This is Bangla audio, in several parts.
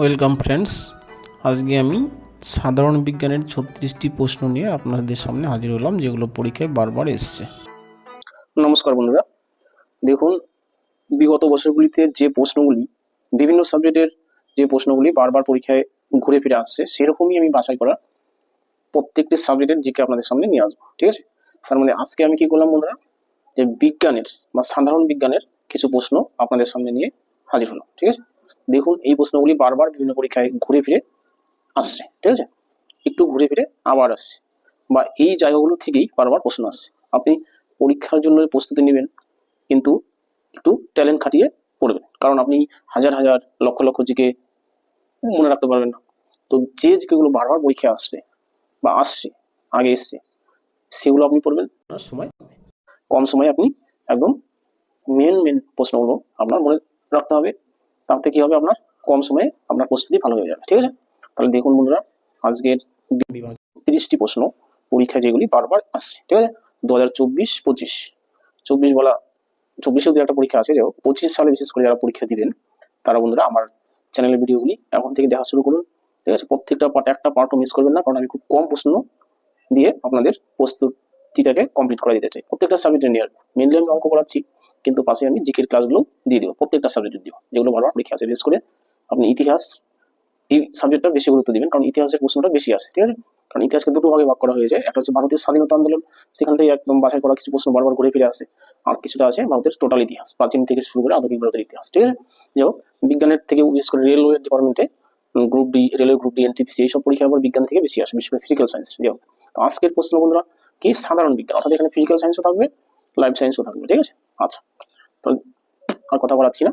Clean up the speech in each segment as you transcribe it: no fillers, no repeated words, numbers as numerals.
ওয়েলকাম ফ্রেন্ডস, আজকে আমি সাধারণ বিজ্ঞানের 36টি প্রশ্ন নিয়ে আপনাদের সামনে হাজির হলাম, যেগুলো পরীক্ষায় বারবার এসছে। নমস্কার বন্ধুরা, দেখুন বিগত বছরগুলিতে যে প্রশ্নগুলি বিভিন্ন সাবজেক্টের যে প্রশ্নগুলি বারবার পরীক্ষায় ঘুরে ফিরে আসছে, সেরকমই আমি বাছাই করা প্রত্যেকটি সাবজেক্টের জিকে আপনাদের সামনে নিয়ে আসবো। ঠিক আছে, তার মানে আজকে আমি কি করলাম বন্ধুরা, যে বিজ্ঞানের বা সাধারণ বিজ্ঞানের কিছু প্রশ্ন আপনাদের সামনে নিয়ে হাজির হলাম। ঠিক আছে, দেখুন এই প্রশ্নগুলি বারবার বিভিন্ন পরীক্ষায় ঘুরে ফিরে আসছে। ঠিক আছে, একটু ঘুরে ফিরে আবার আসছে, বা এই জায়গাগুলো থেকেই বারবার প্রশ্ন আসছে। আপনি পরীক্ষার জন্য প্রস্তুতি নেবেন, কিন্তু একটু ট্যালেন্ট খাটিয়ে পড়বেন, কারণ আপনি হাজার হাজার লক্ষ লক্ষ জিকে মনে রাখতে পারবেন না। তো যে জিকেগুলো বারবার পরীক্ষায় আসবে বা আসছে, আগে এসছে, সেগুলো আপনি পড়বেন সময় কম সময়ে। আপনি একদম মেন প্রশ্নগুলো আপনার মনে রাখতে হবে, তাতে কি হবে, আপনার কম সময়ে আপনার প্রস্তুতি ভালো হয়ে যাবে। ঠিক আছে, তাহলে দেখুন বন্ধুরা, আজকের বিভাগ 30টি প্রশ্ন পরীক্ষা যেগুলি বারবার আসছে। ঠিক আছে, 2024-25, 24 বলা 24-এও যে একটা পরীক্ষা আছে, 25 সালে বিশেষ করে যারা পরীক্ষা দিবেন, তারা বন্ধুরা আমার চ্যানেলের ভিডিওগুলি এখন থেকে দেখা শুরু করুন। ঠিক আছে, প্রত্যেকটা পার্ট, একটা পার্টও মিস করবেন না, কারণ আমি খুব কম প্রশ্ন দিয়ে আপনাদের প্রস্তুতিটাকে কমপ্লিট করে দিতে চাই। প্রত্যেকটা সাবজেক্টে নিয়ে আসবো, মেনলি আমি অঙ্ক করাচ্ছি, কিন্তু পাশে আমি জিকের ক্লাসগুলো দিয়ে দেবো, প্রত্যেকটা সাবজেক্টের দিব, যেগুলো বারবার পরীক্ষা আছে। বিশেষ করে আপনি ইতিহাস, এই সাবজেক্টটা বেশি গুরুত্ব দিবেন, কারণ ইতিহাসের প্রশ্নটা বেশি আসে। ঠিক আছে, কারণ ইতিহাসকে দুটো ভাগে ভাগ করা হয়েছে, একটা হচ্ছে ভারতীয় স্বাধীনতা আন্দোলন, সেখান থেকে একদম বাছাই করা কিছু প্রশ্ন বারবার ঘুরে ফিরে আসে, আর কিছুটা আছে ভারতের টোটাল ইতিহাস, প্রাচীন থেকে শুরু করে আধুনিক ভারতের ইতিহাস। ঠিক আছে, যাই হোক, বিজ্ঞানের থেকে বিশেষ করে রেলওয়ে ডিপার্টমেন্টে group D, railway group D, NTPC, এইসব পরীক্ষা আবার বিজ্ঞান থেকে বেশি আসে, বিশেষ করে ফিজিক্যাল সায়েন্স। যাই হোক, তো আজকের প্রশ্ন বন্ধুরা কি, সাধারণ বিজ্ঞান, অর্থাৎ এখানে ফিজিক্যাল সায়েন্সও থাকবে, লাইফ সায়েন্সও থাকবে। ঠিক আছে, আচ্ছা, তো আর কথা বলাচ্ছি না,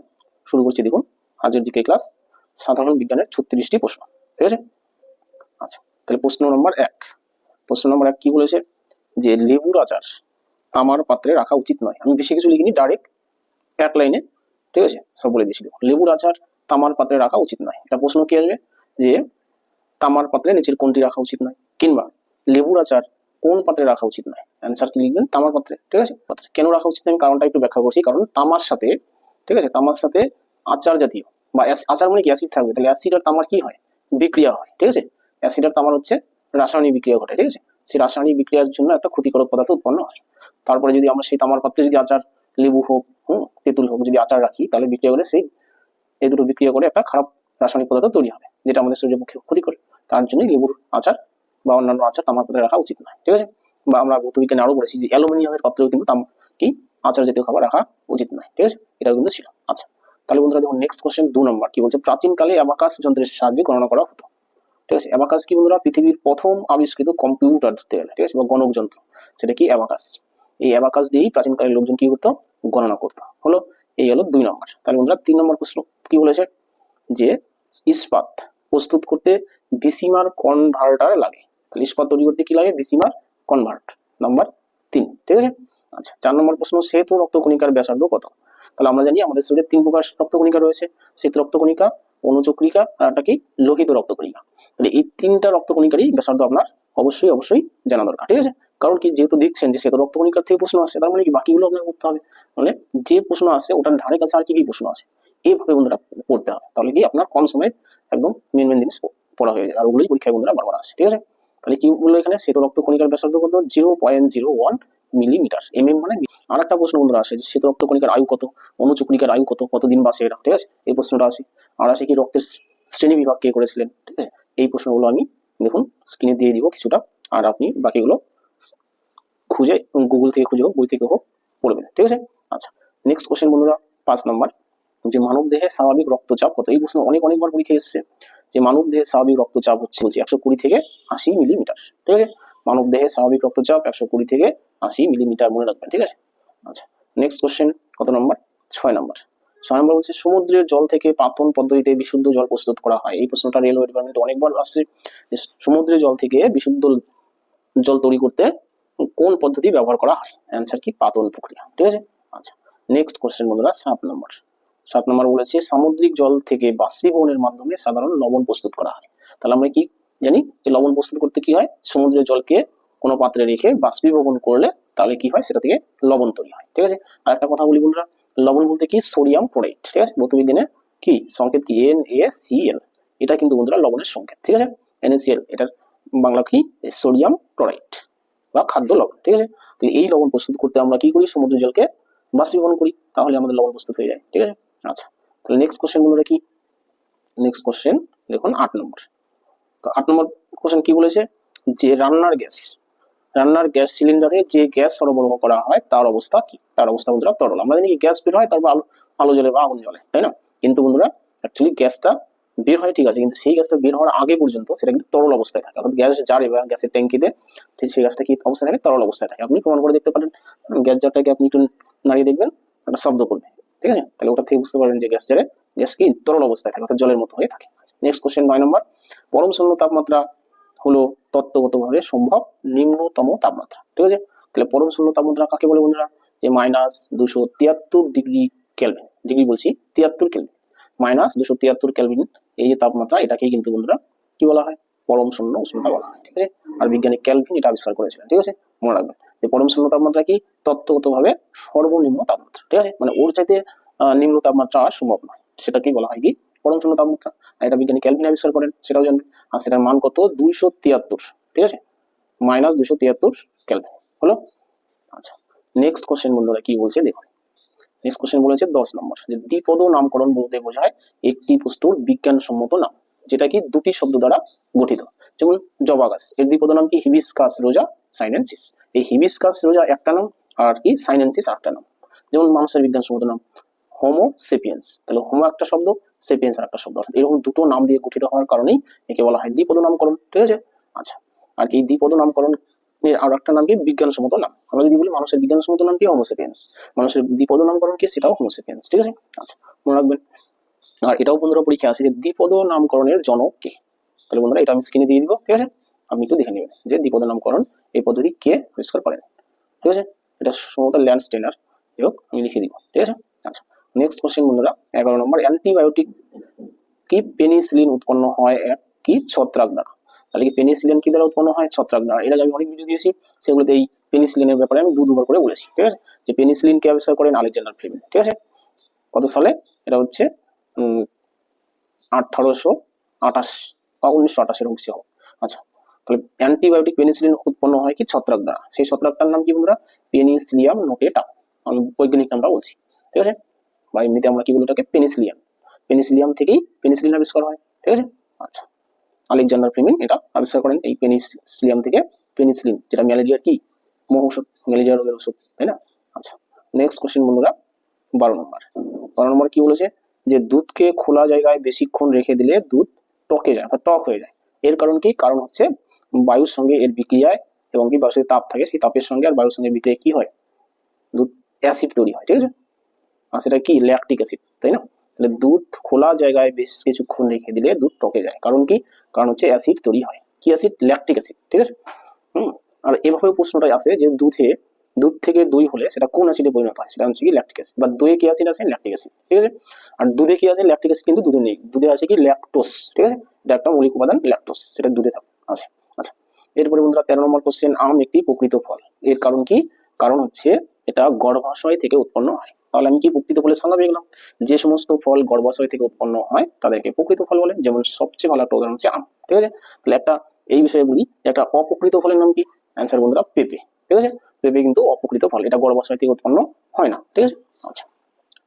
শুরু করছি। দেখুন আজকের জিকে ক্লাস, সাধারণ বিজ্ঞানের 36টি প্রশ্ন। ঠিক আছে, আচ্ছা, তাহলে প্রশ্ন নম্বর 1। প্রশ্ন নম্বর 1 কি বলেছে, যে লেবুর আচার তামার পাত্রে রাখা উচিত নয়। আমি বেশি কিছু লিখিনি, ডাইরেক্ট এক লাইনে, ঠিক আছে, সব বলে দিয়েছি। লেবুর আচার তামার পাত্রে রাখা উচিত নয়, এটা প্রশ্ন কি আসবে, যে তামার পাত্রে নিচের কোনটি রাখা উচিত নয়, কিংবা লেবুর আচার কোন পাত্রে রাখা উচিত নয়। অ্যান্সার কি লিখবেন, তামার পাত্রে। ঠিক আছে, পাত্রে কেন রাখা উচিত নয়, আমি কারণটা একটু ব্যাখ্যা করছি। কারণ তামার সাথে, ঠিক আছে, তামার সাথে আচার জাতীয় বা আচার মানে কি অ্যাসিড থাকবে, তাহলে অ্যাসিড আর তামার কি হয়, বিক্রিয়া হয়। ঠিক আছে, অ্যাসিড আর তামার হচ্ছে রাসায়নিক বিক্রিয়া ঘটে। ঠিক আছে, সেই রাসায়নিক বিক্রিয়ার জন্য একটা ক্ষতিকারক পদার্থ উৎপন্ন হয়। তারপরে যদি আমরা সেই তামার পাত্রে যদি আচার, লেবু হোক, তেঁতুল হোক, যদি আচার রাখি, তাহলে বিক্রিয়া করে সেই, এই দুটো বিক্রিয়া করে একটা খারাপ রাসায়নিক পদার্থ তৈরি হবে, যেটা আমাদের শরীরের পক্ষে ক্ষতি করে। তার জন্যই লেবুর আচার বা অন্যান্য আচার তামার পাত্রে রাখা উচিত নয়। ঠিক আছে, বা আমরা ভৌতবিজ্ঞানে আরো বলেছি যে অ্যালুমিনিয়ামের পাত্রেও কিন্তু কি আচার জাতীয় খাবার রাখা উচিত নয়। ঠিক আছে, এটাও কিন্তু ছিল। আচ্ছা, তাহলে বন্ধুরা দেখুন নেক্সট কোশ্চেন 2 নম্বর কি বলছে, প্রাচীনকালে অ্যাবাকাস যন্ত্রের সাহায্যে গণনা করা হতো। ঠিক আছে, অ্যাবাকাস কি বন্ধুরা, পৃথিবীর প্রথম আবিষ্কৃত কম্পিউটার ধরতে গেলে, ঠিক আছে, বা গণক যন্ত্র, সেটা কি অ্যাবাকাস। এই অ্যাবাকাস দিয়েই প্রাচীনকালের লোকজন কি করতো, গণনা করতো। হলো, এই হলো 2 নম্বর। তাহলে বন্ধুরা 3 নম্বর প্রশ্ন কি বলেছে, যে ইস্পাত প্রস্তুত করতে ভিসিমার কনভার্টার লাগে। তাহলে ইস্পাত তৈরি করতে কি লাগে, ভিসিমার কনভার্ট, নাম্বার 3। ঠিক আছে, আচ্ছা, 4 নম্বর প্রশ্ন, শ্বেত রক্তকণিকার ব্যাসার্ধ কত। তাহলে আমরা জানি আমাদের শরীরে 3 প্রকার রক্তকণিকা রয়েছে, শ্বেত রক্তকণিকা, অনুচক্রিকা, আর একটা কি লোহিত রক্তকণিকা। তাহলে এই 3টা রক্তকণিকারই ব্যাসার্ধ আপনার অবশ্যই জানা দরকার। ঠিক আছে, কারণ কি, যেহেতু দেখছেন যে শ্বেত রক্তকণিকার থেকে প্রশ্ন আসছে, তার মানে কি বাকিগুলো আপনার করতে হবে, মানে যে প্রশ্ন আসছে ওটার ধারে কাছে আর কি কি প্রশ্ন আছে, এইভাবে বন্ধুরা পড়তে হবে। তাহলে কি আপনার কম সময়ে একদম মেন জিনিস পড়া হয়ে যায়, আর ওগুলোই পরীক্ষায় বন্ধুরা বারবার আসে। ঠিক আছে, তাহলে কি বললো এখানে, শ্বেত রক্তকণিকার ব্যাসার্ধ কত, 0.01 মিলিমিটার। মানে আর একটা প্রশ্ন বন্ধুরা আসে, যে শ্বেত রক্তকণিকার আয়ু কত, অনুচক্রিকার আয়ু কত, কতদিন বাঁচে এরা। ঠিক আছে, এই প্রশ্নটা আসে। আর আসে কি, রক্তের শ্রেণী বিভাগ কে করেছিলেন। ঠিক আছে, এই প্রশ্নগুলো আমি দেখুন স্ক্রিনে দিয়ে দিব কিছুটা, আর আপনি বাকিগুলো খুঁজে, গুগল থেকে খুঁজে হোক, বই থেকে হোক, পড়বেন। ঠিক আছে, আচ্ছা, নেক্সট কোশ্চেন বন্ধুরা 5 নম্বর, যে মানব দেহে স্বাভাবিক রক্তচাপ কত। এই প্রশ্ন অনেকবার পরীক্ষায় এসেছে, যে মানব দেহে স্বাভাবিক রক্তচাপ হচ্ছে 120 থেকে 80 মিলিমিটার। ঠিক আছে, মানব দেহে স্বাভাবিক রক্তচাপ 120 থেকে 80 মিলিমিটার, মনে রাখবেন। ঠিক আছে, আচ্ছা, নেক্সট কোশ্চেন কত নম্বর, 6 নম্বর। 6 নম্বর বলছে, সমুদ্রের জল থেকে পাতন পদ্ধতিতে বিশুদ্ধ জল প্রস্তুত করা হয়। এই প্রশ্নটা রেলওয়ে ডিপার্টমেন্টে অনেকবার আসছে, সমুদ্রের জল থেকে বিশুদ্ধ জল তৈরি করতে কোন পদ্ধতি ব্যবহার করা হয়। অ্যান্সার কি, পাতন প্রক্রিয়া। ঠিক আছে, আচ্ছা, নেক্সট কোশ্চেন বন্ধুরা 7 নম্বর। 7 নম্বর বলেছে, সামুদ্রিক জল থেকে বাষ্পীভবনের মাধ্যমে সাধারণ লবণ প্রস্তুত করা হয়। তাহলে আমরা কি জানি, যে লবণ প্রস্তুত করতে কি হয়, সমুদ্রের জলকে কোনো পাত্রে রেখে বাষ্পীভবন করলে তাহলে কি হয়, সেটা থেকে লবণ তৈরি হয়। ঠিক আছে, আর একটা কথা বলি বন্ধুরা, লবণ বলতে কি, সোডিয়াম ক্লোরাইড। ঠিক আছে, ভৌতবিজ্ঞানে কি সংকেত কি, NaCl। এটা কিন্তু বন্ধুরা লবণের সংকেত, ঠিক আছে। NaCl এটার বাংলা কি, সোডিয়াম ক্লোরাইড বা খাদ্য লবণ, ঠিক আছে। তো এই লবণ প্রস্তুত করতে আমরা কি করি, সমুদ্র জলকে বাষ্পীভবন করি, তাহলে আমাদের লবণ প্রস্তুত হয়ে যায়, ঠিক আছে। আচ্ছা, তাহলে নেক্সট কোশ্চেন বন্ধুরা কি, নেক্সট কোশ্চেন দেখুন 8 নম্বর। তো 8 নম্বর কোশ্চেন কি বলেছে, যে রান্নার গ্যাস সিলিন্ডারে যে গ্যাস সরবরাহ করা হয় তার অবস্থা কি, তার অবস্থা বন্ধুরা তরল। আমরা জানি কি গ্যাস বের হয় তারপর আলো জ্বলে বা আগুন জ্বলে, তাই না। কিন্তু বন্ধুরা অ্যাকচুয়ালি গ্যাসটা বের হয় ঠিক আছে, কিন্তু সেই গ্যাসটা বের হওয়ার আগে পর্যন্ত সেটা কিন্তু তরল অবস্থায় থাকে, অর্থাৎ গ্যাস জারে বা গ্যাসের ট্যাঙ্কিতে ঠিক সেই গ্যাসটা কি অবস্থায় থাকে, তরল অবস্থায় থাকে। আপনি প্রমাণ করে দেখতে পারেন, গ্যাস জারটাকে আপনি একটু নাড়িয়ে দেখবেন একটা শব্দ করবে, ঠিক আছে। তাহলে ওটা থেকে বুঝতে পারবেন যে গ্যাস জারে গ্যাস কি তরল অবস্থায় থাকে, অর্থাৎ জলের মতো হয়ে থাকে। নেক্সট কোশ্চেন 9 নম্বর, পরম শূন্য তাপমাত্রা হলো তত্ত্বগতভাবে সম্ভব নিম্নতম তাপমাত্রা, ঠিক আছে। তাহলে পরম শূন্য তাপমাত্রা কাকে বলে বন্ধুরা, যে -273 ডিগ্রি কেলভিন, ডিগ্রি বলছি 73 কেলভিন, -273 কেলভিন এই যে তাপমাত্রা, এটাকেই কিন্তু বন্ধুরা কি বলা হয়, পরম শূন্য উষ্ণতা বলা হয়, ঠিক আছে। আর বিজ্ঞানী ক্যালভিন এটা আবিষ্কার করেছিলেন, ঠিক আছে, মনে রাখবেন যে পরম শূন্য তাপমাত্রা কি, তত্ত্বগতভাবে সর্বনিম্ন তাপমাত্রা, ঠিক আছে, মানে ওর চাইতে নিম্ন তাপমাত্রা আর সম্ভব নয়, সেটাকেই বলা হয় কি পরম শূন্য তাপমাত্রা। আর এটা বিজ্ঞানী ক্যালভিন আবিষ্কার করেন, সেটাও জানবেন। আর সেটার মান কত, 273, ঠিক আছে, -273 কেলভিন হলো। আচ্ছা, নেক্সট কোশ্চেন বন্ধুরা কি বলছে দেখুন, নেক্সট কোশ্চেন বলেছে 10 নম্বর, যে দ্বিপদ নামকরণ বলতে বোঝায় একটি বস্তুর বিজ্ঞানসম্মত নাম যেটা কি দুটি শব্দ দ্বারা গঠিত। যেমন জবা গাছ, এর দ্বিপদ নাম কি, হিবিস্কাস রোজা সাইনেনসিস। এই হিবিস্কাস রোজা একটা নাম, আর কি সাইনেনসিস আরেকটা নাম। যেমন মানুষের বিজ্ঞানসম্মত নাম হোমো সেপিয়েন্স, তাহলে হোমো একটা শব্দ, সেপিয়েন্স আর একটা শব্দ, অর্থাৎ এরকম দুটো নাম দিয়ে গঠিত হওয়ার কারণেই একে বলা হয় দ্বিপদ নামকরণ, ঠিক আছে। আচ্ছা, আর কি দ্বিপদ নামকরণ আর একটা নাম কি, বিজ্ঞানসম্মত নাম। আমরা যদি বলি মানুষের বিজ্ঞানসম্মত নাম কি, হোমোসেপিয়েন্স। মানুষের দ্বিপদ নামকরণ কি, সেটাও হোমোসেপিয়েন্স, ঠিক আছে। আচ্ছা, মনে রাখবেন। আর এটাও বন্ধুরা পরীক্ষা আছে যে দ্বিপদ নামকরণের জনক কে। তাহলে বন্ধুরা এটা আমি স্ক্রিনে দিয়ে দিব, ঠিক আছে, আপনি একটু দেখে নেবেন যে দ্বিপদ নামকরণ এই পদ্ধতি কে আবিষ্কার করেন, ঠিক আছে। এটা সম্ভবত ল্যান্ডস্টেনার, যাই হোক আমি লিখে দিব, ঠিক আছে। আচ্ছা, নেক্সট কোশ্চেন বন্ধুরা 11 নম্বর, অ্যান্টিবায়োটিক কি পেনিসিলিন উৎপন্ন হয় কি ছত্রাক দ্বারা। তাহলে কি পেনিসিলিন কি দ্বারা উৎপন্ন হয়, ছত্রাক দ্বারা। এর আগে আমি অনেক ভিডিও দিয়েছি, সেগুলোতে এই পেনিসিলিনের ব্যাপারে আমি দুবার করে বলেছি, ঠিক আছে। যে পেনিসিলিন কে আবিষ্কার করেন, আলেকজান্ডার ফ্লেমিং, ঠিক আছে। কত সালে, এটা হচ্ছে 1828 বা 1928 এরকম কিছু হবে। আচ্ছা, তাহলে অ্যান্টিবায়োটিক পেনিসিলিন উৎপন্ন হয় কি ছত্রাক দ্বারা। সেই ছত্রাকটার নাম কি বন্ধুরা, পেনিসিলিয়াম নোটেটা, আমি বৈজ্ঞানিক নামটা বলছি, ঠিক আছে। বা এমনিতে আমরা কি বলি ওটাকে, পেনিসিলিয়াম। পেনিসিলিয়াম থেকেই পেনিসিলিন আবিষ্কার হয়, ঠিক আছে। আচ্ছা, আলেকজান্ডার ফ্লেমিং এটা আবিষ্কার করেন এই পেনিসিলিয়াম থেকে পেনিসিলিন, যেটা ম্যালেরিয়ার কি মহৌষধ, ম্যালেরিয়া রোগের ওষুধ, তাই না। আচ্ছা, নেক্সট কোশ্চেন বন্ধুরা 12 নম্বর। 12 নম্বর কি বলেছে, যে দুধকে খোলা জায়গায় বেশিক্ষণ রেখে দিলে দুধ টকে যায়, অর্থাৎ টক হয়ে যায়। এর কারণ কি, কারণ হচ্ছে বায়ুর সঙ্গে এর বিক্রিয়ায়, এবং কি বায়ুর তাপ থাকে, সেই তাপের সঙ্গে আর বায়ুর সঙ্গে বিক্রিয়ায় কি হয়, দুধ অ্যাসিড তৈরি হয়, ঠিক আছে। আর সেটা কি, ল্যাকটিক অ্যাসিড, তাই না। তাহলে দুধ খোলা জায়গায় বেশ কিছুক্ষণ রেখে দিলে দুধ টকে যায়, কারণ কি, কারণ হচ্ছে অ্যাসিড তৈরি হয়, কি অ্যাসিড, ল্যাকটিক অ্যাসিড, ঠিক আছে। আর এভাবে প্রশ্নটা আসে যে দুধ থেকে দই হলে সেটা কোন অ্যাসিডে পরিণত হয়, সেটা হচ্ছে কি ল্যাকটিক অ্যাসিড, বা দইয়ে কি অ্যাসিড আছে, ল্যাকটিক অ্যাসিড, ঠিক আছে। আর দুধে কি আছে, ল্যাকটিক অ্যাসিড কিন্তু দুধে নেই, দুধে আছে কি ল্যাকটোস, ঠিক আছে। এটা একটা মৌলিক উপাদান ল্যাকটোস, সেটা দুধে আছে। আচ্ছা, এরপরে বন্ধুরা 13 নম্বর কোশ্চেন, আম একটি প্রকৃত ফল, এর কারণ কি, কারণ হচ্ছে এটা গর্ভাশয় থেকে উৎপন্ন হয়। তাহলে আমি কি প্রকৃত ফলের সংজ্ঞা পেয়ে গেলাম, যে সমস্ত ফল গর্ভাশয় থেকে উৎপন্ন হয় তাদেরকে প্রকৃত ফল বলে। যেমন সবচেয়ে ভালো একটা উদাহরণ হচ্ছে আম, ঠিক আছে। তাহলে একটা এই বিষয়ে বলি, একটা অপ্রকৃত ফলের নাম কি, অ্যান্সার বন্ধুরা পেঁপে, ঠিক আছে। পেঁপে কিন্তু অপ্রকৃত ফল, এটা গর্ভাশয় থেকে উৎপন্ন হয় না, ঠিক আছে। আচ্ছা,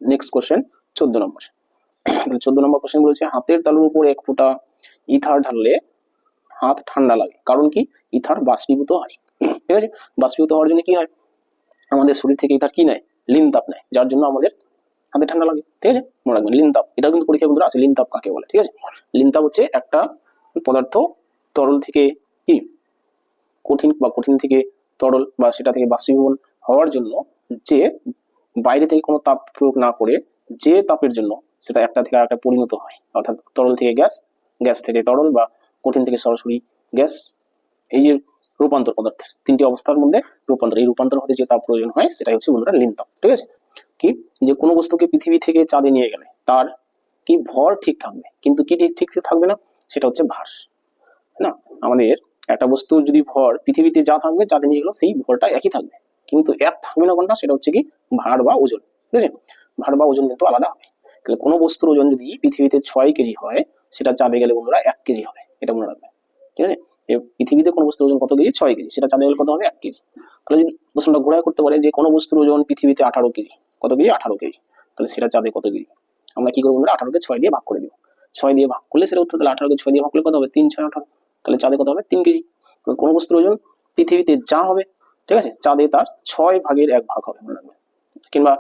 নেক্সট কোশ্চেন 14 নম্বর। 14 নম্বর কোশ্চেন বলেছে, হাতের তালুর উপর 1 ফোঁটা ইথার ঢাললে হাত ঠান্ডা লাগে, কারণ কি, ইথার বাষ্পীভূত হয়, ঠিক আছে। বাষ্পীভূত হওয়ার জন্য কি হয়, আমাদের শরীর থেকে ইথার কি নেয়, লিন তাপ নেয়, যার জন্য আমাদের হাতে ঠান্ডা লাগে, ঠিক আছে, মনে রাখবেন লিন তাপ। এটা কিন্তু পরীক্ষা বন্ধুরা আছে, লিন তাপ কাকে বলে, ঠিক আছে। লিন তাপ হচ্ছে একটা পদার্থ তরল থেকে কি কঠিন থেকে তরল, বা সেটা থেকে বাষ্পীভবন হওয়ার জন্য যে বাইরে থেকে কোনো তাপ প্রয়োগ না করে যে তাপের জন্য সেটা একটা থেকে আরেকটা পরিণত হয়, অর্থাৎ তরল থেকে গ্যাস, গ্যাস থেকে তরল, বা কঠিন থেকে সরাসরি গ্যাস, এই যে রূপান্তর পদার্থের 3টি অবস্থার মধ্যে রূপান্তর, এই রূপান্তর হতে যে তাপ প্রয়োজন হয় সেটাই হচ্ছে বন্ধুরা লিন তাপ, ঠিক আছে। কি, যে কোনো বস্তুকে পৃথিবী থেকে চাঁদে নিয়ে গেলে তার কি ভর ঠিক থাকবে, কিন্তু কি ঠিক থাকবে না, সেটা হচ্ছে ভার, না। আমাদের একটা বস্তুর যদি ভর পৃথিবীতে যা থাকবে, চাঁদে নিয়ে গেলেও সেই ভরটা একই থাকবে, কিন্তু এক থাকবে না কোনটা, সেটা হচ্ছে কি ভার বা ওজন, ঠিক আছে। ভার বা ওজন কিন্তু আলাদা হবে। তাহলে কোনো বস্তুর ওজন যদি পৃথিবীতে 6 কেজি হয়, সেটা চাঁদে গেলে বন্ধুরা 1 কেজি হবে, এটা মনে রাখবেন। ঠিক আছে, পৃথিবীতে কোনো বস্তুর ওজন কত কেজি? 6 কেজি, সেটা চাঁদে গেলে কত হবে? 1 কেজি। তাহলে যদি প্রশ্নটা ঘোরায় করতে পারে যে কোনো বস্তুর ওজন পৃথিবীতে 18 কেজি, কত কেজি? 18 কেজি, তাহলে সেটা চাঁদে কত কেজি? আমরা কি করবো বন্ধুরা? 18কে 6 দিয়ে ভাগ করে দিব। 6 দিয়ে ভাগ করলে সেটা উত্তর। তাহলে 18কে 6 দিয়ে ভাগ করলে কত হবে? 3 6 18, তাহলে চাঁদে কত হবে? 3 কেজি। কোনো বস্তুর ওজন পৃথিবীতে যা হবে, ঠিক আছে, চাঁদে তার 6 ভাগের 1 ভাগ হবে, মনে রাখবেন। কিংবা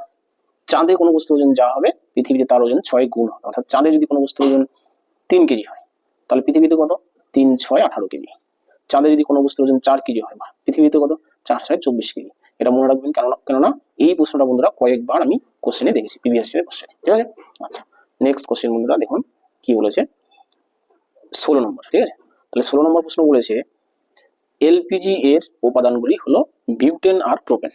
চাঁদে কোনো বস্তুর ওজন যা হবে, পৃথিবীতে তার ওজন 6 গুণ হবে। অর্থাৎ চাঁদে যদি কোনো বস্তুর ওজন 3 কেজি হয়, তাহলে পৃথিবীতে কত? 3 6 18 কেজি। চাঁদে যদি কোনো বস্তুর ওজন 4 কেজি হয়, পৃথিবীতে কত? 4 6 24 কেজি। এটা মনে রাখবেন, কেননা এই প্রশ্নটা বন্ধুরা কয়েকবার আমি কোশ্চেনে দেখেছি, প্রিভিয়াস ইয়ার কোশ্চেনে। ঠিক আছে, আচ্ছা নেক্সট কোশ্চেন বন্ধুরা দেখুন কি বলেছে 16 নম্বর। ঠিক আছে, তাহলে 16 নম্বর প্রশ্ন বলেছে এলপিজি এর উপাদানগুলি হলো বিউটেন আর প্রোপেন।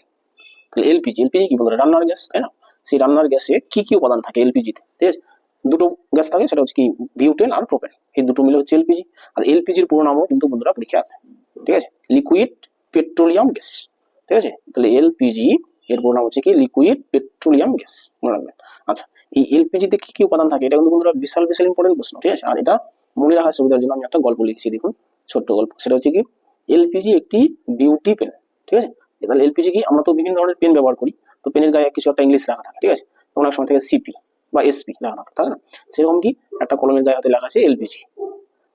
তাহলে এলপিজি কি বলতো? রান্নার গ্যাস, তাই না? সেই রান্নার গ্যাসে কি কি উপাদান থাকে এলপিজিতে? ঠিক আছে, দুটো গ্যাস থাকে, সেটা হচ্ছে কি বিউটেন আর প্রোপেন, এই দুটো মিলে হচ্ছে এলপিজি। আর এলপিজির পুরো নামও কিন্তু বন্ধুরা পরীক্ষা আছে। ঠিক আছে, লিকুইড পেট্রোলিয়াম গ্যাস। ঠিক আছে, তাহলে এলপিজি এর পুরো নাম হচ্ছে কি লিকুইড পেট্রোলিয়াম গ্যাস, মনে রাখবেন। আচ্ছা, এই এলপিজিতে কি কি উপাদান থাকে? এটা কিন্তু বন্ধুরা বিশাল বিশাল ইম্পর্টেন্ট প্রশ্ন। ঠিক আছে, আর এটা মনে রাখার সুবিধার জন্য আমি একটা গল্প লিখেছি, দেখুন ছোট্ট গল্প। সেটা হচ্ছে কি এলপিজি একটি বিউটি পেন। ঠিক আছে, তাহলে এলপিজি কি? আমরা তো বিভিন্ন ধরনের পেন ব্যবহার করি, তো পেনের গায়ে কিছু একটা ইংলিশ লেখা থাকে। ঠিক আছে, অনেক সময় থেকে সিপি বা এসপি লেখা থাকে, তাই না? সেরকম কি একটা কলমের গায়ে হাতে লেখা আছে এলপিজি।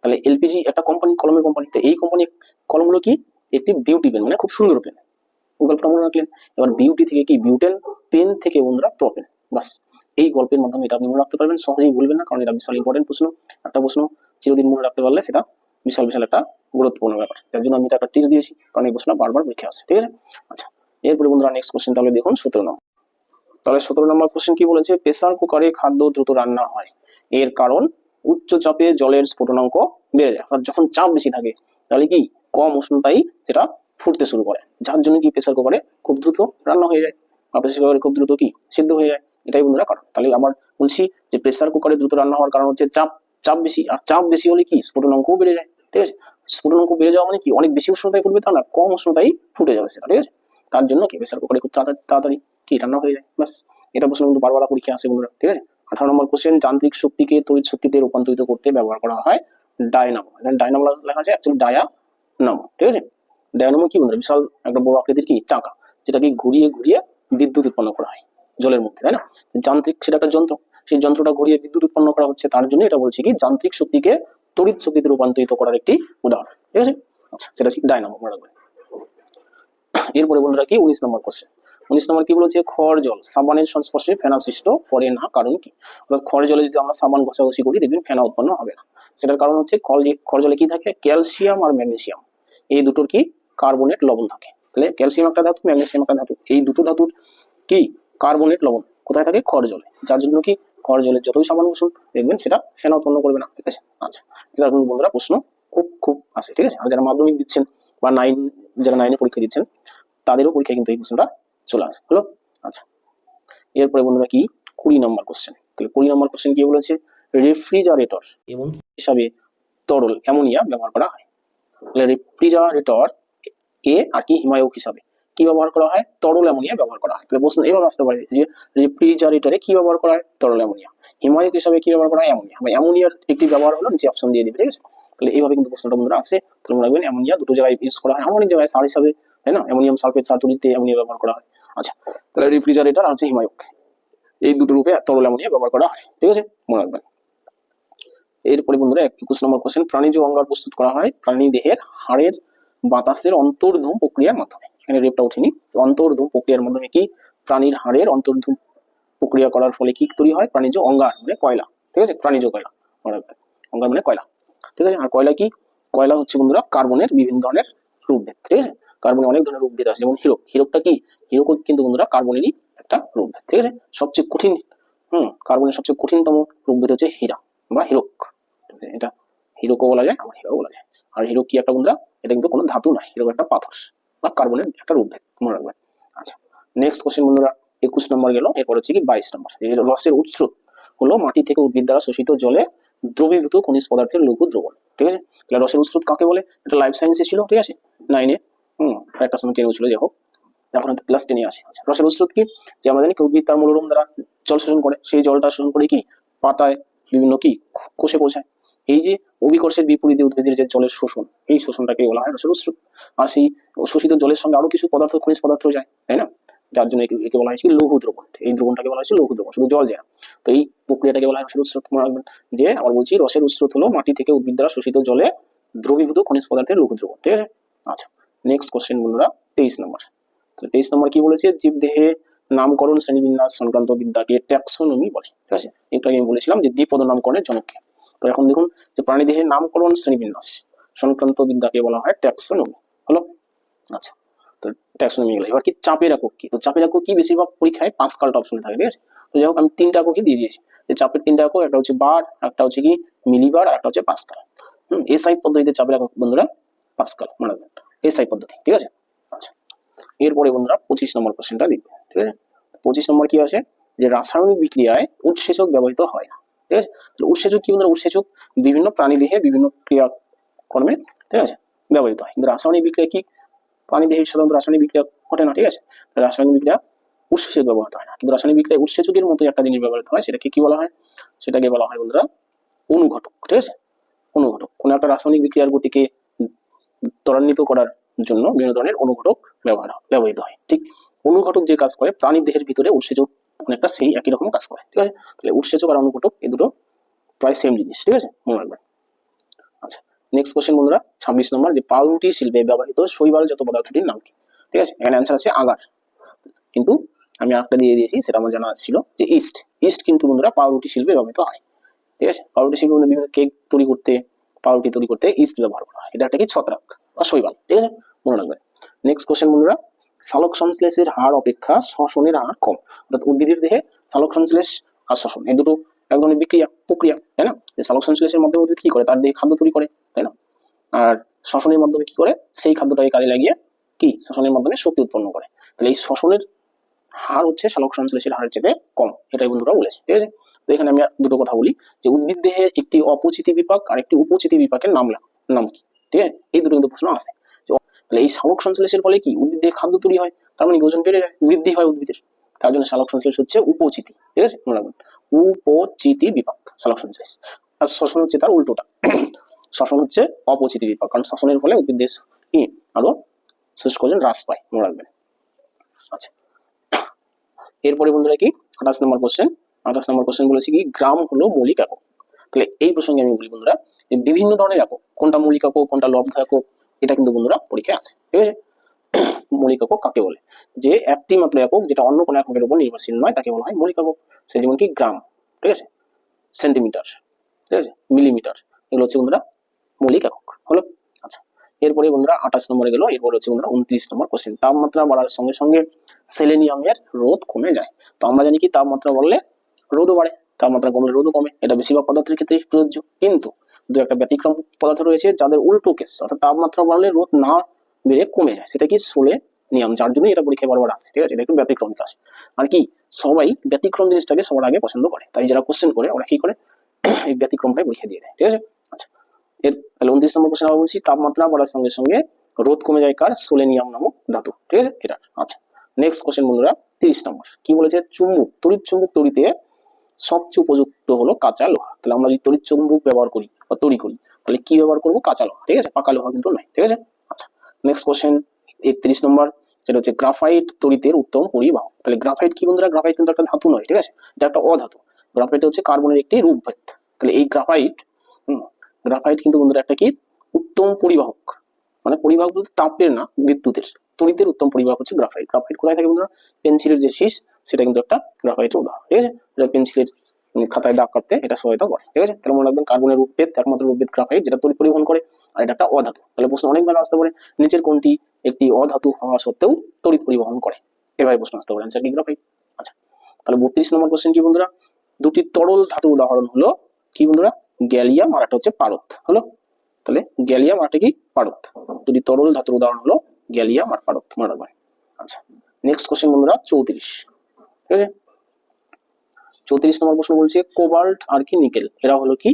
তাহলে এলপিজি একটা কোম্পানি, কলমের কোম্পানিতে এই কোম্পানি কলমগুলো কি একটি বিউটি পেন, মানে খুব সুন্দর পেন। গল্পটা মনে রাখলেন। এবার বিউটি থেকে কি বিউটেন, পেন থেকে বন্ধুরা প্রোপেন। বাস, এই গল্পের মাধ্যমে এটা আপনি মনে রাখতে পারবেন, সহজেই ভুলবেন না, কারণ এটা বিশাল ইম্পর্টেন্ট প্রশ্ন। একটা প্রশ্ন চিরদিন মনে রাখতে পারলে সেটা বিশাল বিশাল একটা গুরুত্বপূর্ণ ব্যাপার। যার জন্য আমি এটা একটা টিপস দিয়েছি, কারণ এই প্রশ্নটা বারবার পরীক্ষা আসে। ঠিক আছে, আচ্ছা এরপরে বন্ধুরা নেক্সট কোশ্চেন তাহলে দেখুন 17 নম্বর। তাহলে 17 নম্বর কোশ্চেন কি বলেছে? প্রেসার কুকারে খাদ্য দ্রুত রান্না হয়, এর কারণ উচ্চ চাপে জলের স্ফুটনাঙ্ক বেড়ে যায়। অর্থাৎ যখন চাপ বেশি থাকে তাহলে কি কম উষ্ণতায় সেটা ফুটতে শুরু করে, যার জন্য কি প্রেসার কুকারে খুব দ্রুত রান্না হয়ে যায়, বা প্রেসার কুকারে খুব দ্রুত কি সিদ্ধ হয়ে যায়। এটাই বন্ধুরা কারণ। তাহলে আমার বলছি যে প্রেসার কুকারে দ্রুত রান্না হওয়ার কারণ হচ্ছে চাপ। চাপ বেশি, আর চাপ বেশি হলে কি স্ফুটনাঙ্কও বেড়ে যায়। ঠিক আছে, স্ফুটনাঙ্ক বেড়ে যাওয়া মানে কি অনেক বেশি উষ্ণতায় ফুটবে তা না, কম উষ্ণতায় ফুটে যাবে সেটা। ঠিক আছে, তার জন্য কি প্রেসার কুকারে খুব তাড়াতাড়ি কি রান্না হয়ে যায়। বাস, এটা প্রশ্ন কিন্তু বারবার পরীক্ষা আসে বন্ধুরা। ঠিক আছে, 18 নম্বর কোশ্চেন যান্ত্রিক শক্তিকে তড়িৎ শক্তিতে রূপান্তরিত করতে ব্যবহার করা হয় ডায়নামো। ডায়নামো লেখা আছে, অ্যাকচুয়ালি ডায়ানামো। ঠিক আছে, ডায়নামো কি বন্ধুরা? বিশাল একটা বড় আকৃতির কি চাকা, যেটাকে ঘুরিয়ে ঘুরিয়ে বিদ্যুৎ উৎপন্ন করা হয় জলের মধ্যে, তাই না? যান্ত্রিক সেটা একটা যন্ত্র, সেই যন্ত্রটা ঘুরিয়ে বিদ্যুৎ উৎপন্ন করা হচ্ছে, তার জন্য এটা বলছি কি যান্ত্রিক শক্তিকে তড়িৎ শক্তিতে রূপান্তরিত করার একটি উদাহরণ। ঠিক আছে, আচ্ছা সেটা হচ্ছে ডায়নামো, মনে রাখবেন। এরপরে বন্ধুরা কি 19 নম্বর কোশ্চেন। 19 নম্বর কি বলেছে? খড় জল সাবানের সংস্পর্শে ফেনা সৃষ্ট করে না, কারণ কি? অর্থাৎ খড় জলে যদি আমরা সাবান ঘষাঘষি করি দেখবেন ফেনা উৎপন্ন হবে না। সেটার কারণ হচ্ছে খড় জলে কি থাকে? ক্যালসিয়াম আর ম্যাগনেসিয়াম, এই দুটোর কি কার্বনেট লবণ থাকে। তাহলে ক্যালসিয়াম একটা ধাতু, ম্যাগনেসিয়াম একটা ধাতু, এই দুটো ধাতুর কি কার্বনেট লবণ কোথায় থাকে? খড় জলে। যার জন্য কি খড় জলে যতই সাবান ঘষুন দেখবেন সেটা ফেনা উৎপন্ন করবে না। ঠিক আছে, আচ্ছা এটা কিন্তু বন্ধুরা প্রশ্ন খুব খুব আসে। ঠিক আছে, আর যারা মাধ্যমিক দিচ্ছেন বা যারা 9 পরীক্ষা দিচ্ছেন তাদেরও পরীক্ষায় কিন্তু এই প্রশ্নটা চলে আসে। হলো, আচ্ছা এরপরে বন্ধুরা কি 20 নম্বর কোশ্চেন। তাহলে 20 নম্বর কোশ্চেন কি বলেছে? রেফ্রিজারেটর এবং হিসাবে তরল অ্যামোনিয়া ব্যবহার করা হয়। তাহলে রেফ্রিজারেটর এ আর কি হিমায়ক হিসাবে কি ব্যবহার করা হয়? তরল অ্যামোনিয়া ব্যবহার করা হয়। তাহলে প্রশ্ন এভাবে আসতে পারে যে রেফ্রিজারেটরে কি ব্যবহার করা হয়? তরল অ্যামোনিয়া। হিমায়ক হিসাবে কি ব্যবহার করা হয়? অ্যামোনিয়া। বা অ্যামোনিয়ার একটি ব্যবহার হলো নিচে অপশন দিয়ে দিবে। ঠিক আছে, তাহলে এইভাবে কিন্তু প্রশ্নটা বন্ধুরা আসে। তাহলে মনে রাখবেন অ্যামোনিয়া দুটো জায়গায় ইউজ করা হয়, অনেক জায়গায় সার হিসাবে, তাই না? অ্যামোনিয়াম সালফেট সার তৈরিতে অ্যামোনিয়া ব্যবহার করা হয়। আচ্ছা, তাহলে রেফ্রিজারেটর আর হচ্ছে হিমায়ক, এই দুটো রূপে তরল অ্যামোনিয়া ব্যবহার করা হয়। ঠিক আছে, মনে রাখবেন। এরপরে বন্ধুরা 21 নম্বর কোশ্চেন। প্রাণীজ অঙ্গার প্রস্তুত করা হয় প্রাণী দেহের হাড়ের বাতাসের অন্তর্ধূম প্রক্রিয়ার মাধ্যমে। এখানে রেপটা ওঠেনি। অন্তর্ধূম প্রক্রিয়ার মাধ্যমে কি প্রাণীর হাড়ের অন্তর্ধূম প্রক্রিয়া করার ফলে কি তৈরি হয়? প্রাণীজ অঙ্গার মানে কয়লা। ঠিক আছে, প্রাণীজ কয়লা, অঙ্গার মানে কয়লা। ঠিক আছে, আর কয়লা কি? কয়লা হচ্ছে বন্ধুরা কার্বনের বিভিন্ন ধরনের রূপভেদ। ঠিক আছে, কার্বনের অনেক ধরনের রূপভেদ আছে, যেমন হিরোকটা কি? হিরোক কিন্তু বন্ধুরা কার্বনেরই একটা রূপভেদ। ঠিক আছে, সবচেয়ে কঠিন কার্বনের সবচেয়ে কঠিনতম রূপভেদ হচ্ছে হীরা বা হিরোক। এটা হিরোকও বলা যায়, আবার হীরাও বলা যায়। আর হিরোক কি একটা বন্ধুরা? এটা কিন্তু কোনো ধাতু নয়, হিরোক একটা পাথর বা কার্বনের একটা রূপভেদ, মনে রাখবেন। আচ্ছা নেক্সট কোশ্চেন বন্ধুরা 21 নম্বর গেল। এরপর হচ্ছে কি 22 নম্বর। রসের উৎস হলো মাটি থেকে উদ্ভিদ দ্বারা শোষিত জলে দ্রবীভূত খনিজ পদার্থের লঘু দ্রবণ। ঠিক আছে, তাহলে রসের উৎস কাকে বলে? এটা লাইফ সায়েন্সে ছিল। ঠিক আছে, 9-এ একটা সময় 10-এও ছিল, যাই হোক এখন ক্লাস 10-এ আসে। আচ্ছা, রসের উৎস কি? যে আমরা জানি কি উদ্ভিদ তার মূলরূপ দ্বারা জল শোষণ করে, সেই জলটা শোষণ করে কি পাতায় বিভিন্ন কি কোষে পৌঁছায়। এই যে অভিকর্ষের বিপরীতে উদ্ভিদের যে জলের শোষণ, এই শোষণটাকে বলা হয় রসের উৎস। আর সেই শোষিত জলের সঙ্গে আরো কিছু পদার্থ, খনিজ পদার্থ যায়, তাই না, যার জন্য একে বলা হয়েছে লৌহ দ্রবণ। এই দ্রবণটাকে বলা হয়েছে লৌহ দ্রবণ, শুধু জল যায় না। তো এই প্রক্রিয়াটাকে বলা হয় রসের উৎস। মনে রাখবেন যে আবার বলছি, রসের উৎস হলো মাটি থেকে উদ্ভিদ দ্বারা শোষিত জলে দ্রবীভূত খনিজ পদার্থের লৌহ দ্রবণ, ঠিক আছে। আচ্ছা, নেক্সট কোশ্চেন বন্ধুরা 23 নম্বর। তো 23 নম্বর কি বলেছে, জীবদেহে নামকরণ শ্রেণীবিন্যাস সংক্রান্ত বিদ্যাকে ট্যাক্সোনমি বলে, ঠিক আছে। একটু আগে আমি বলেছিলাম যে দ্বিপদ নামকরণের জনককে। তো এখন দেখুন যে প্রাণীদেহের নামকরণ শ্রেণীবিন্যাস সংক্রান্ত বিদ্যাকে বলা হয় ট্যাক্সোনমি, হলো। আচ্ছা, তো ট্যাক্সোনমি গেল। এবার কি চাপের একক কি? তো চাপের একক কি বেশিরভাগ পরীক্ষায় পাস্কালটা অপশনে থাকে, ঠিক আছে। তো যাই হোক, আমি 3টা এককই দিয়ে দিয়েছি যে চাপের 3টা একক, একটা হচ্ছে বার, একটা হচ্ছে কি মিলিবার, আর একটা হচ্ছে পাস্কাল। এসআই পদ্ধতিতে চাপের একক বন্ধুরা পাস্কাল, মনে রাখবেন, এসআই পদ্ধতি, ঠিক আছে। আচ্ছা, এরপরে বন্ধুরা 25 নম্বর কোশ্চেনটা দেখবে, ঠিক আছে। 25 নম্বর কি আছে, যে রাসায়নিক বিক্রিয়ায় উৎসেচক ব্যবহৃত হয় না, ঠিক আছে। উৎসেচক কি বন্ধুরা, উৎসেচক বিভিন্ন প্রাণীদেহে বিভিন্ন ক্রিয়াকর্মে, ঠিক আছে, ব্যবহৃত হয়। কিন্তু রাসায়নিক বিক্রিয়া কি, প্রাণীদেহে সাধারণত রাসায়নিক বিক্রিয়া ঘটে না, ঠিক আছে। রাসায়নিক বিক্রিয়া উৎসেচক ব্যবহৃত হয় না, কিন্তু রাসায়নিক বিক্রিয়া উৎসেচকের মতো একটা জিনিস ব্যবহৃত হয়, সেটাকে কি বলা হয়, সেটাকে বলা হয় বন্ধুরা অনুঘটক, ঠিক আছে। অনুঘটক কোন একটা রাসায়নিক বিক্রিয়ার গতিকে ত্বরান্বিত করার জন্য বিভিন্ন ধরনের অনুঘটক ব্যবহৃত হয়। ঠিক অনুঘটক যে কাজ করে, প্রাণীর দেহের ভিতরে উৎসেচক অনেকটা সেই একই রকম কাজ করে, ঠিক আছে। তাহলে উৎসেচক আর অনুঘটক এই দুটো প্রায় সেম জিনিস, ঠিক আছে, মনে রাখবেন। আচ্ছা, নেক্সট কোশ্চেন বন্ধুরা 26 নম্বর, যে পাউরুটি শিল্পে ব্যবহৃত শৈবালজাত পদার্থটির নাম কি? ঠিক আছে, এখানে অ্যান্সার আছে আগার, কিন্তু আমি আরেকটা দিয়ে দিয়েছি, সেটা আমার জানা ছিল যে ইস্ট। ইস্ট কিন্তু বন্ধুরা পাউরুটি শিল্পে ব্যবহৃত হয়, ঠিক আছে। পাউরুটি শিল্পে বিভিন্ন কেক তৈরি করতে, পাউরুটি তৈরি করতে ইস্ট ব্যবহার করা হয়। এটা একটা কি ছত্রাক বা শৈবাল, ঠিক আছে, মনে রাখবেন। নেক্সট কোশ্চেন বন্ধুরা, সালোক সংশ্লেষের হার অপেক্ষা শ্বসনের হার কম। অর্থাৎ উদ্ভিদের দেহে সালোক সংশ্লেষ আর শ্বসন এই দুটো এক ধরনের প্রক্রিয়া, তাই না। সালোক সংশ্লেষের মাধ্যমে উদ্ভিদ কি করে, তার দেহে খাদ্য তৈরি করে, তাই না। আর শ্বসনের মাধ্যমে কি করে, সেই খাদ্যটাকে কাজে লাগিয়ে কি শ্বসনের মাধ্যমে শক্তি উৎপন্ন করে। তাহলে এই শ্বসনের হার হচ্ছে সালোক সংশ্লেষের হারের চেয়ে কম, এটাই বন্ধুরা বলেছে, ঠিক আছে। তো এখানে আমি দুটো কথা বলি, যে উদ্ভিদ দেহে একটি অপচিতি বিপাক আর একটি উপচিতি বিপাকের নাম কি, ঠিক আছে। এই দুটো কিন্তু প্রশ্ন আছে। তাহলে এই সালোক সংশ্লেষের ফলে কি উদ্ভিদ দেহে খাদ্য তৈরি হয়, তার মানে ওজন বেড়ে যায়, বৃদ্ধি হয় উদ্ভিদের, তার জন্য সালোক সংশ্লেষ হচ্ছে উপচিতি, ঠিক আছে, মনে রাখবেন, উপচিতি বিপাক সালোক সংশ্লেষ। আর শ্বসন হচ্ছে তার উল্টোটা, শ্বসন হচ্ছে অপচিতি বিপাক, কারণ শ্বসনের ফলে উদ্ভিদ দেহ কি আরো শুষ্ক ওজন হ্রাস পায়, মনে রাখবেন। আচ্ছা, এরপরে বন্ধুরা কি 28 নম্বর কোশ্চেন। 28 নম্বর কোশ্চেন বলেছে কি, গ্রাম হলো মৌলিক একক। তাহলে এই প্রসঙ্গে আমি বলি বন্ধুরা, বিভিন্ন ধরনের একক, কোনটা মৌলিক একক কোনটা লব্ধ একক, এটা কিন্তু বন্ধুরা পরীক্ষায় আসে, ঠিক আছে। মৌলিক একক কাকে বলে, যে একটি মাত্র একক যেটা অন্য কোনো এককের উপর নির্ভরশীল নয়, তাকে বলা হয় মৌলিক একক। সে যেমন কি গ্রাম, ঠিক আছে, সেন্টিমিটার, ঠিক আছে, মিলিমিটার, এগুলো হচ্ছে বন্ধুরা মৌলিক একক, হলো। আচ্ছা, এরপরে বন্ধুরা 28 নম্বরে গেল। এরপরে হচ্ছে বন্ধুরা 29 নম্বর কোশ্চেন, তাপমাত্রা বাড়ার সঙ্গে সঙ্গে সেলেনিয়ামের রোধ কমে যায়। তো আমরা জানি কি তাপমাত্রা বাড়লে রোধও বাড়ে, তাপমাত্রা কমলে রোধও কমে, এটা বেশিরভাগ পদার্থের ক্ষেত্রে প্রযোজ্য। কিন্তু দু একটা ব্যতিক্রম পদার্থ রয়েছে যাদের উল্টো কেস, অর্থাৎ তাপমাত্রা বাড়লে রোধ না বেড়ে কমে যায়, সেটা কি সেলেনিয়াম, যার জন্য এটা পরীক্ষায় বারবার আসে, ঠিক আছে। এটা একটু ব্যতিক্রম কাজ। আর কি সবাই ব্যতিক্রম জিনিসটাকে সবার আগে পছন্দ করে, তাই যারা কোশ্চেন করে ওরা কি করে এই ব্যতিক্রমটাই পরীক্ষা দিয়ে দেয়, ঠিক আছে। আচ্ছা, তাহলে 29 নম্বর কোশ্চেন আবার বলছি, তাপমাত্রা বাড়ার সঙ্গে সঙ্গে রোধ কমে যায় কার, সোলেনিয়াম নামক ধাতু, ঠিক আছে, এটা। আচ্ছা, নেক্সট কোশ্চেন বন্ধুরা 30 নম্বর কি বলেছে, চুম্বক তড়িৎ চুম্বক তৈরিতে সবচেয়ে উপযুক্ত হলো কাঁচা লোহা। তাহলে আমরা যদি তড়িৎ চুম্বক ব্যবহার করি বা তৈরি করি, তাহলে কি ব্যবহার করবো, কাঁচা লোহা, ঠিক আছে, পাকা লোহা কিন্তু নয়, ঠিক আছে। আচ্ছা, নেক্সট কোশ্চেন 31 নম্বর, যেটা হচ্ছে গ্রাফাইট তড়িতের উত্তম পরিবাহক। তাহলে গ্রাফাইট কি বন্ধুরা, গ্রাফাইট কিন্তু একটা ধাতু নয়, ঠিক আছে, এটা একটা অধাতু। গ্রাফাইট হচ্ছে কার্বনের একটি রূপভেদ। তাহলে এই গ্রাফাইট কিন্তু বন্ধুরা একটা কি উত্তম পরিবাহক, মানে পরিবাহক বলতে তাপের না, বিদ্যুতের, তড়িতের উত্তম পরিবাহক হচ্ছে গ্রাফাইট। গ্রাফাইট কোথায় থাকে বন্ধুরা, পেন্সিলের যে শীষ সেটা কিন্তু একটা গ্রাফাইটের উদাহরণ, ঠিক আছে। এটা পেন্সিলের খাতায় দাগ কাটতে এটা সহায়তা করে, ঠিক আছে। তাহলে মনে রাখবেন কার্বনের রূপভেদ, একমাত্র রূপভেদ গ্রাফাইট, যেটা তড়িৎ পরিবহন করে, আর এটা একটা অধাতু। তাহলে প্রশ্ন অনেকভাবে আসতে পারে, নিচের কোনটি একটি অধাতু হওয়া সত্ত্বেও তড়িৎ পরিবহন করে, এভাবে প্রশ্ন আসতে পারে, অ্যান্সার কি গ্রাফাইট। আচ্ছা, তাহলে 32 নম্বর কোশ্চেন কি বন্ধুরা, দুটি তরল ধাতুর উদাহরণ হলো কি বন্ধুরা, গ্যালিয়াম আর একটা হচ্ছে পারদ, হলো। তাহলে গ্যালিয়াম আর কি পারদ, দুটি তরল ধাতুর উদাহরণ হলো গ্যালিয়াম আর পারদ, মনে রাখবেন। আচ্ছা, নেক্সট কোশ্চেন বন্ধুরা 34, ঠিক আছে। 34 নম্বর প্রশ্ন বলছে, কোবাল্ট আর কি নিকেল এরা হলো কি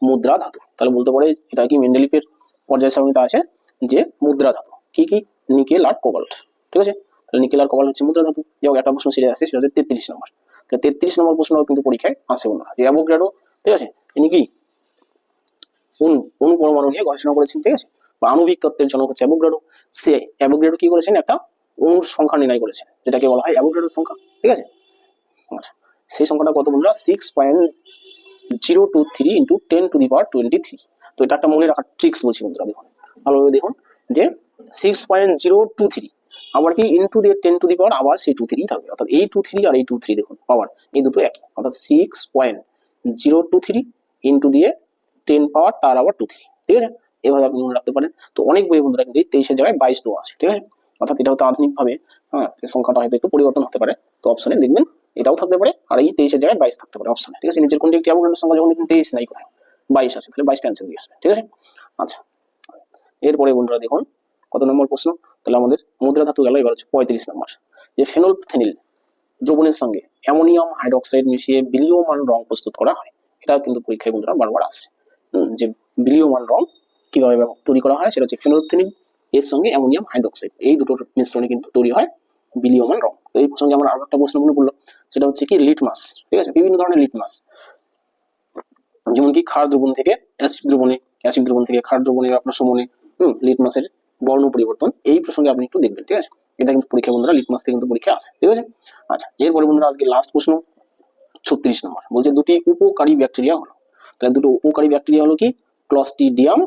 মুদ্রা ধাতু। তাহলে বলতে পারে এটা কি মেন্ডেলিফের পর্যায় সারণীতে আছে যে মুদ্রা ধাতু কি কি, নিকেল আর কোবাল্ট, ঠিক আছে। তাহলে নিকেল আর কোবাল্ট হচ্ছে মুদ্রা ধাতু। যাই একটা প্রশ্ন সিরিয়াস আছে, সেটা হচ্ছে 33 নম্বর। তাহলে 33 নম্বর প্রশ্ন কিন্তু পরীক্ষায় আসে বন্ধুরা, যে অ্যাভোগাড্রো, ঠিক আছে, ইনি কি পরমাণু নিয়ে গবেষণা করেছেন, ঠিক আছে? বা আণবিক তত্ত্বের জনক হচ্ছে অ্যাভোগাড্রো। সে অ্যাভোগাড্রো কি করেছেন, একটা অণুর সংখ্যা নির্ণয় করেছেন, যেটাকে বলা হয় অ্যাভোগাড্রোর সংখ্যা, ঠিক আছে? আচ্ছা, সেই সংখ্যাটা কত বন্ধুরা? 6.023 ইন্টু 10⁻23। তো এটা একটা মনে রাখার ট্রিক্স বলছি বন্ধুরা, দেখুন ভালোভাবে দেখুন যে 6.023 আবার কি ইন্টু দিয়ে 10 আবার সেই 23 থাকবে, অর্থাৎ এই 23 আর এই 23 দেখুন পাওয়ার এই দুটো একই, অর্থাৎ 6.023 ইন্টু দিয়ে 10 পাওয়ার তার আবার 23, ঠিক আছে? এভাবে আপনি মনে রাখতে পারেন। তো অনেক বই বন্ধুরা কিন্তু এই 23-এর জায়গায় 22 দেওয়া আছে, ঠিক আছে? অর্থাৎ এটা হয়তো আধুনিক ভাবে এই সংখ্যাটা হয়তো একটু পরিবর্তন হতে পারে। তো অপশনে দেখবেন এটাও থাকতে পারে, আর এই 23-এর জায়গায় 22 থাকতে পারে অপশনে, ঠিক আছে? নিচের কোনটি একটি অ্যাভোগাড্রোর সংখ্যা, যখন দেখবেন 23 নাই কোথায় 22 আছে, তাহলে 22টা অ্যান্সার দিয়ে আসবে, ঠিক আছে? আচ্ছা, এরপরে বন্ধুরা দেখুন কত নম্বর প্রশ্ন, তাহলে আমাদের মুদ্রা ধাতু গেল, এবার হচ্ছে 35 নম্বর। যে ফেনলফথেনিল দ্রবণের সঙ্গে অ্যামোনিয়াম হাইড্রোক্সাইড মিশিয়ে বিলীয়মান রং প্রস্তুত করা হয়, এটা কিন্তু পরীক্ষায় বন্ধুরা বারবার আসছে। যে বিলীয়মান রং কিভাবে তৈরি করা হয়, সেটা হচ্ছে ফেনলফথেনিল এর সঙ্গে অ্যামোনিয়াম হাইড্রোক্সাইড, এই দুটোর মিশ্রণে কিন্তু তৈরি হয় বিলীয়মান রং। তো এই প্রসঙ্গে আমার আরো একটা প্রশ্ন মনে পড়লো, সেটা হচ্ছে কি লিটমাস, ঠিক আছে? বিভিন্ন ধরনের লিটমাস, যেমন কি ক্ষার দ্রবণ থেকে অ্যাসিড দ্রবণে, অ্যাসিড দ্রবণ থেকে ক্ষার দ্রবণের আপনার সমনে লিটমাসের বর্ণ পরিবর্তন, এই প্রসঙ্গে আপনি একটু দেখবেন, ঠিক আছে? এটা কিন্তু পরীক্ষা বন্ধুরা লিটমাস থেকে কিন্তু পরীক্ষা আসে, ঠিক আছে? আচ্ছা, এরপরে বন্ধুরা আজকে লাস্ট প্রশ্ন 36 নম্বর, বলছে দুটি উপকারী ব্যাকটেরিয়া হলো, তাহলে দুটো উপকারী ব্যাকটেরিয়া হলো কি ক্লস্ট্রিডিয়াম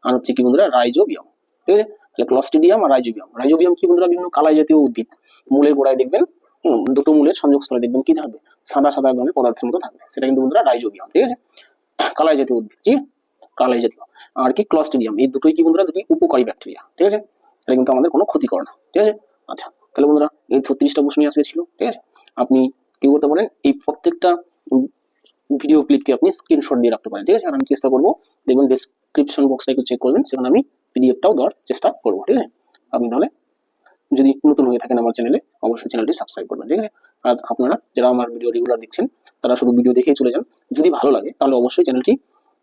আর হচ্ছে কি বন্ধুরা রাইজোবিয়াম, ঠিক আছে? তাহলে ক্লস্ট্রিডিয়াম আর রাইজোবিয়াম, রাইজোবিয়াম কি বন্ধুরা বিভিন্ন কালাই জাতীয় উদ্ভিদ, মূলের গোড়ায় দেখবেন দুটো মূলের সংযোগস্থলে দেখবেন কি থাকবে, সাদা সাদা ধরনের পদার্থের মতো থাকবে, সেটা কিন্তু বন্ধুরা রাইজোবিয়াম, ঠিক আছে? কালাই জাতীয় উদ্ভিদ, কি কালাই জাতীয়, আর কি ক্লস্ট্রিডিয়াম, এই দুটোই কি বন্ধুরা দুটি উপকারী ব্যাকটেরিয়া, ঠিক আছে? এটা কিন্তু আমাদের কোনো ক্ষতি করে না, ঠিক আছে? আচ্ছা, তাহলে বন্ধুরা এই 36টা প্রশ্নই আজকে ছিল, ঠিক আছে? আপনি কি করতে পারেন, এই প্রত্যেকটা ভিডিও ক্লিপকে আপনি স্ক্রিনশট দিয়ে রাখতে পারেন, ঠিক আছে? আর আমি চেষ্টা করবো, দেখবেন ডেসক্রিপশন বক্সটা একটু চেক করবেন, সেখানে আমি পিডিএফটাও দেওয়ার চেষ্টা করবো, ঠিক আছে? আপনি তাহলে যদি নতুন হয়ে থাকেন আমার চ্যানেলে, অবশ্যই চ্যানেলটি সাবস্ক্রাইব করবেন, ঠিক আছে? আর আপনারা যারা আমার ভিডিও রেগুলার দেখছেন, তারা শুধু ভিডিও দেখেই চলে যান, যদি ভালো লাগে তাহলে অবশ্যই চ্যানেলটি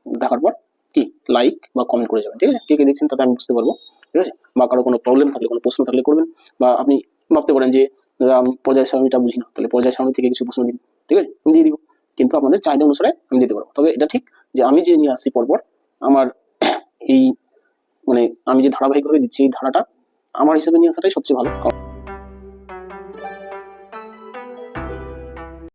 দেখার পর কি লাইক বা কমেন্ট করে যাবেন, ঠিক আছে? কে কে দেখছেন তাতে আমি বুঝতে পারবো, ঠিক আছে? বা কারো কোনো প্রবলেম থাকলে, কোনো প্রশ্ন থাকলে করবেন, বা আপনি ভাবতে পারেন যে আমি পর্যায় সারণীটা বুঝি না, তাহলে পর্যায় সারণী থেকে কিছু প্রশ্ন দিন, ঠিক আছে? আমি দিয়ে দিব, কিন্তু আপনাদের চাহিদা অনুসারে আমি দিতে পারবো। তবে এটা ঠিক যে আমি যে নিয়ে আসছি পরপর আমার এই মানে আমি যে ধারাবাহিকভাবে দিচ্ছি, এই ধারাটা আমার হিসেবে নিয়ে আসাটাই সবচেয়ে ভালো।